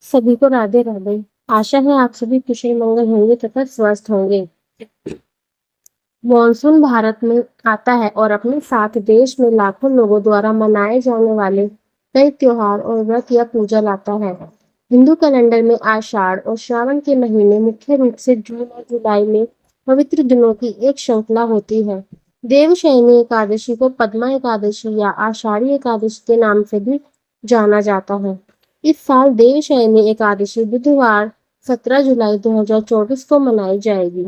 सभी को राधे राधे। आशा है आप सभी कुशल मंगल होंगे तथा स्वस्थ होंगे। मॉनसून भारत में आता है और अपने साथ देश में लाखों लोगों द्वारा मनाए जाने वाले कई त्योहार और व्रत या पूजा लाता है। हिंदू कैलेंडर में आषाढ़ और श्रावण के महीने मुख्य रूप से जून और जुलाई में पवित्र दिनों की एक श्रृंखला होती है। देवशयनी एकादशी को पद्मा एकादशी या आषाढ़ी एकादशी के नाम से भी जाना जाता है। इस साल देवशयनी एकादशी बुधवार 17 जुलाई 2024 को मनाई जाएगी।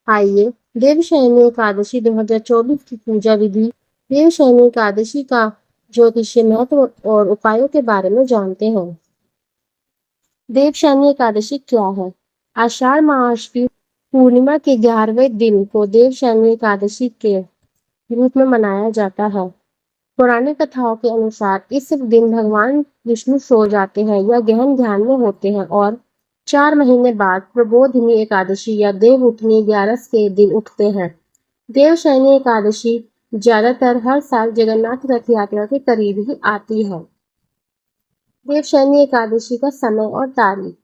आइए देवशयनी एकादशी 2024 की पूजा विधि, देवशयनी एकादशी का ज्योतिषीय महत्व और उपायों के बारे में जानते हैं। देवशयनी एकादशी क्या है? आषाढ़ मास की पूर्णिमा के 11वें दिन को देवशयनी एकादशी के रूप में मनाया जाता है। पौराणिक कथाओं के अनुसार इस दिन भगवान विष्णु सो जाते हैं या गहन ध्यान में होते हैं और 4 महीने बाद प्रबोधिनी एकादशी या देव उठनी 11 के दिन उठते हैं। देवशयनी एकादशी ज्यादातर हर साल जगन्नाथ रथ यात्रा के करीब ही आती है। देवशयनी एकादशी का समय और तारीख।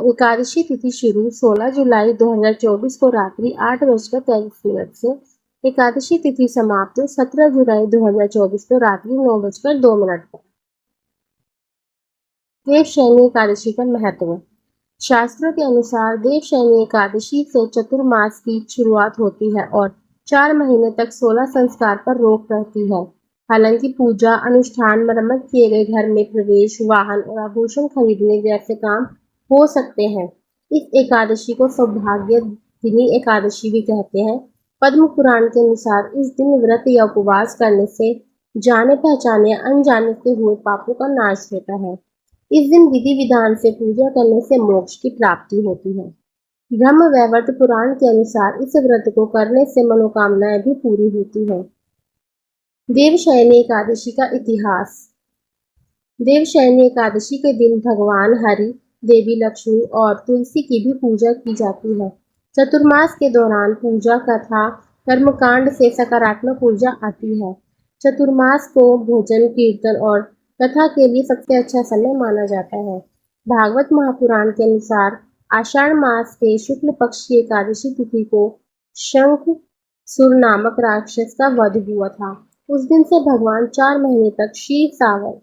एकादशी तिथि शुरू 16 जुलाई 2024 को रात्रि 8:23 से। एकादशी तिथि समाप्त 17 जुलाई 2024 को रात्रि 9:02 पर। देवशयनी एकादशी का महत्व। शास्त्रों के अनुसार देवशयनी एकादशी से चतुर्मास की शुरुआत होती है और 4 महीने तक 16 संस्कार पर रोक रहती है। हालांकि पूजा, अनुष्ठान, मरम्मत किए गए घर में प्रवेश, वाहन और आभूषण खरीदने जैसे काम हो सकते हैं। इस एकादशी को सौभाग्यदिनी एकादशी भी कहते हैं। पद्म पुराण के अनुसार इस दिन व्रत या उपवास करने से जाने पहचाने या अनजाने से हुए पापों का नाश होता है। इस दिन विधि विधान से पूजा करने से मोक्ष की प्राप्ति होती है। ब्रह्म वैवर्त पुराण के अनुसार इस व्रत को करने से मनोकामनाएं भी पूरी होती है। देवशयनी एकादशी का इतिहास। देवशयनी एकादशी के दिन भगवान हरि, देवी लक्ष्मी और तुलसी की भी पूजा की जाती है। चतुर्मास के दौरान पूजा, कथा, कर्मकांड से सकारात्मक ऊर्जा आती है। चतुर्मास को भोजन, कीर्तन और कथा के लिए सबसे अच्छा समय माना जाता है। भागवत महापुराण के अनुसार आषाढ़ मास के शुक्ल पक्ष की एकादशी तिथि को शंखसुर नामक राक्षस का वध हुआ था। उस दिन से भगवान 4 महीने तक क्षीर सागर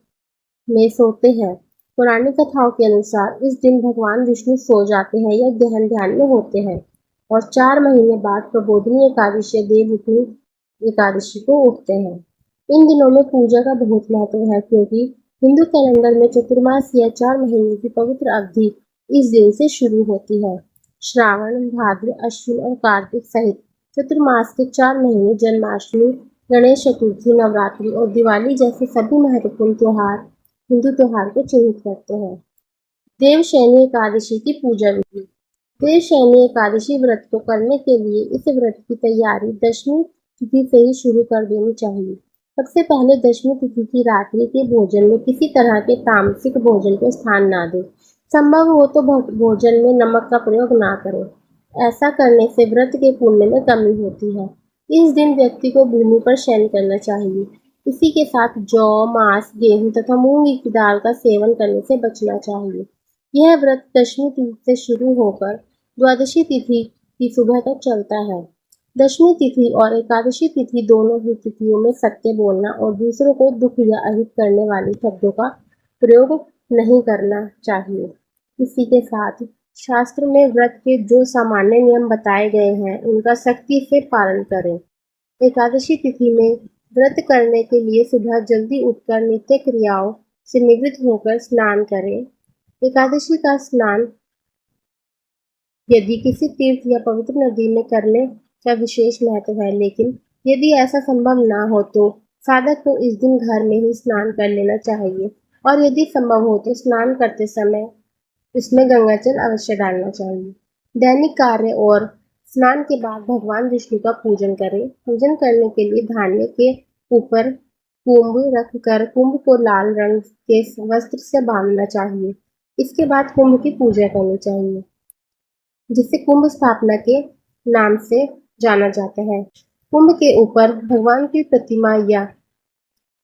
में सोते हैं। पौराणिक कथाओं के अनुसार इस दिन भगवान विष्णु सो जाते हैं या गहन ध्यान में होते हैं और 4 महीने बाद प्रबोधिनी एकादशी, देवउठनी एकादशी को उठते हैं। इन दिनों में पूजा का बहुत महत्व है क्योंकि हिंदू कैलेंडर में चतुर्मास या 4 महीने की पवित्र अवधि इस दिन से शुरू होती है। श्रावण, भाद्र, अश्विन और कार्तिक सहित चतुर्मास के 4 महीने जन्माष्टमी, गणेश चतुर्थी, नवरात्रि और दिवाली जैसे सभी महत्वपूर्ण त्योहार हिंदू त्योहार को चिन्हित करते हैं। देवशयनी एकादशी की पूजा विधि। देवशयनी एकादशी व्रत को करने के लिए इस व्रत की तैयारी दशमी तिथि से ही शुरू कर देनी चाहिए। सबसे पहले दशमी तिथि की रात्रि के भोजन में किसी तरह के तामसिक भोजन को स्थान ना दें। संभव हो तो भोजन में नमक का प्रयोग ना करें। ऐसा करने से व्रत के पुण्य में कमी होती है। इस दिन व्यक्ति को भूमि पर शयन करना चाहिए। इसी के साथ जौ, मांस, गेहूं तथा मूंग की दाल का सेवन करने से बचना चाहिए। यह व्रत दशमी तिथि से शुरू होकर द्वादशी तिथि की सुबह तक चलता है। दशमी तिथि और एकादशी तिथि दोनों ही तिथियों में सत्य बोलना और दूसरों को दुख या अहित करने वाले शब्दों का प्रयोग नहीं करना चाहिए। इसी के साथ शास्त्र में व्रत के जो सामान्य नियम बताए गए हैं उनका सख्ती से पालन करें। एकादशी तिथि में व्रत करने के लिए सुबह जल्दी उठकर नित्य क्रियाओं से निवृत्त होकर स्नान करें। एकादशी का स्नान यदि किसी तीर्थ या पवित्र नदी में करने का विशेष महत्व है, लेकिन यदि ऐसा संभव ना हो तो साधक को इस दिन घर में ही स्नान कर लेना चाहिए और यदि संभव हो तो स्नान करते समय इसमें गंगाजल अवश्य डालना चाहिए। दैनिक कार्य और स्नान के बाद भगवान विष्णु का पूजन करें। पूजन करने के लिए धान्य के ऊपर कुंभ रखकर कुंभ को लाल रंग के वस्त्र से बांधना चाहिए। इसके बाद कुंभ की पूजा करनी चाहिए, जिसे कुंभ स्थापना के नाम से जाना जाता है। कुंभ के ऊपर भगवान की प्रतिमा या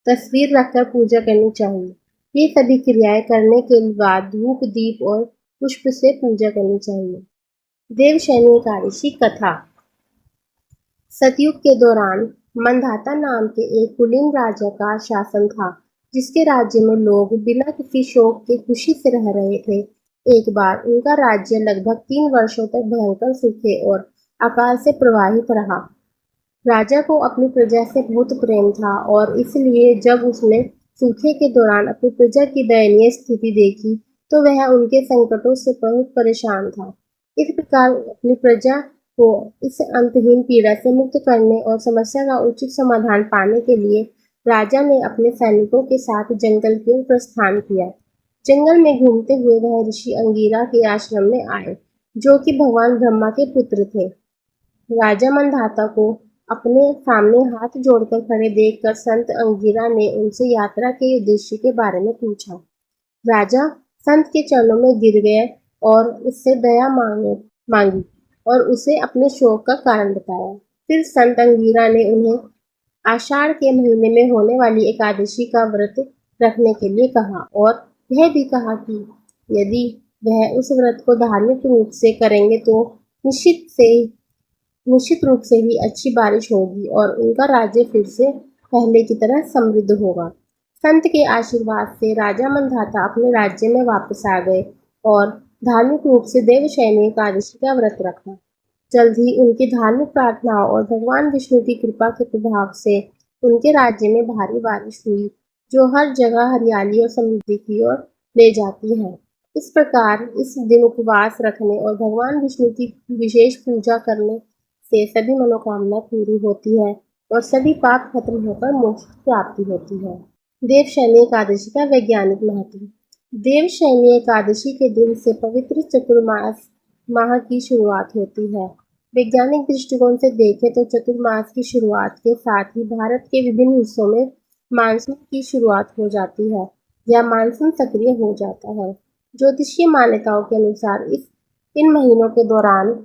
तस्वीर रखकर पूजा करनी चाहिए। ये सभी क्रियाएं करने के बाद धूप, दीप और पुष्प से पूजा करनी चाहिए। देवशयनी एकादशी कथा। सतयुग के दौरान मंधाता नाम के एक कुलीन राजा का शासन था, जिसके राज्य में लोग बिना किसी शोक के खुशी से रह रहे थे। एक बार उनका राज्य लगभग 3 वर्षों तक भयंकर सूखे और अकाल से प्रभावित रहा। राजा को अपनी प्रजा से बहुत प्रेम था और इसलिए जब उसने सूखे के दौरान अपनी प्रजा की दयनीय स्थिति देखी, तो वह उनके संकटों से बहुत परेशान था। इस प्रकार अपनी प्रजा को इस अंतहीन पीड़ा से मुक्त करने और समस्या का उचित समाधान पाने के लिए राजा ने अपने सैनिकों के साथ जंगल की ओर प्रस्थान किया। जंगल में घूमते हुए वह ऋषि अंगिरा के आश्रम में आए, जो कि भगवान ब्रह्मा के पुत्र थे। राजा मंधाता को अपने सामने हाथ जोड़कर खड़े देखकर संत अंगिरा ने उनसे यात्रा के उद्देश्य के बारे में पूछा। राजा संत के चरणों में गिर गए और उससे दया मांगी और उसे अपने शोक का कारण बताया। फिर संत अंगिरा ने उन्हें आषाढ़ के महीने में होने वाली एकादशी का व्रत रखने के लिए कहा और यह भी कहा कि यदि वह उस व्रत को धार्मिक रूप से करेंगे तो निश्चित रूप से ही अच्छी बारिश होगी और उनका राज्य फिर से पहले की तरह समृद्ध होगा। संत के आशीर्वाद से राजा मंधाता अपने राज्य में वापस आ गए और धार्मिक रूप से देवशयनी एकादशी का व्रत रखा। जल्द ही उनकी धार्मिक प्रार्थनाओं और भगवान विष्णु की कृपा के प्रभाव से उनके राज्य में भारी बारिश हुई, जो हर जगह हरियाली और समृद्धि की ओर ले जाती है। इस प्रकार इस दिन उपवास रखने और भगवान विष्णु की विशेष पूजा करने से सभी मनोकामना पूरी होती है और सभी पाप खत्म होकर मोक्ष की प्राप्ति होती है। देवशयनी एकादशी का वैज्ञानिक महत्व। देवशयनी एकादशी के दिन से पवित्र चतुर्मास माह की शुरुआत होती है। वैज्ञानिक दृष्टिकोण से देखें तो चतुर्मास की शुरुआत के साथ ही भारत के विभिन्न हिस्सों में मानसून की शुरुआत हो जाती है या मानसून सक्रिय हो जाता है। ज्योतिषीय मान्यताओं के अनुसार इन महीनों के दौरान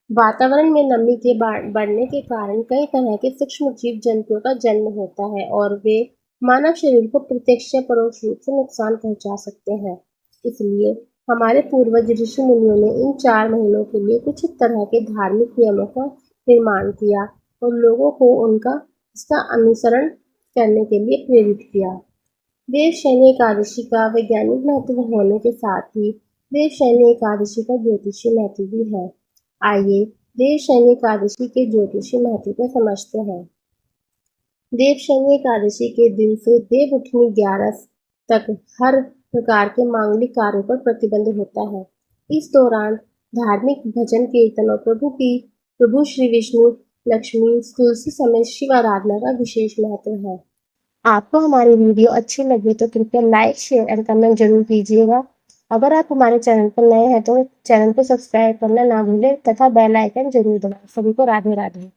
वातावरण में नमी के बढ़ने के कारण कई तरह के सूक्ष्म जीव जंतुओं का जन्म होता है और वे मानव शरीर को प्रत्यक्ष या परोक्ष रूप से नुकसान पहुंचा सकते हैं। इसलिए हमारे पूर्वज ऋषि मुनियों ने इन 4 महीनों के लिए कुछ तरह के धार्मिक नियमों का निर्माण किया और लोगों को इसका अनुसरण करने के लिए प्रेरित किया। देवशयनी एकादशी का वैज्ञानिक महत्व होने के साथ ही देवशयनी एकादशी का ज्योतिषीय महत्व भी है। आइए देवशयनी एकादशी के ज्योतिषीय महत्व को समझते हैं। देवशयनी एकादशी के दिन से देवउठनी 11 तक हर प्रकार के मांगलिक कार्यों पर प्रतिबंध होता है। इस दौरान धार्मिक भजन कीर्तन और प्रभु श्री विष्णु, लक्ष्मी, तुलसी समेत शिव आराधना का विशेष महत्व है। आपको हमारी वीडियो अच्छी लगी तो कृपया लाइक, शेयर एंड कमेंट जरूर कीजिएगा। अगर आप हमारे चैनल पर नए हैं तो चैनल को सब्सक्राइब करना ना भूलें तथा बेल आइकन जरूर दबाएं। सभी को राधे राधे।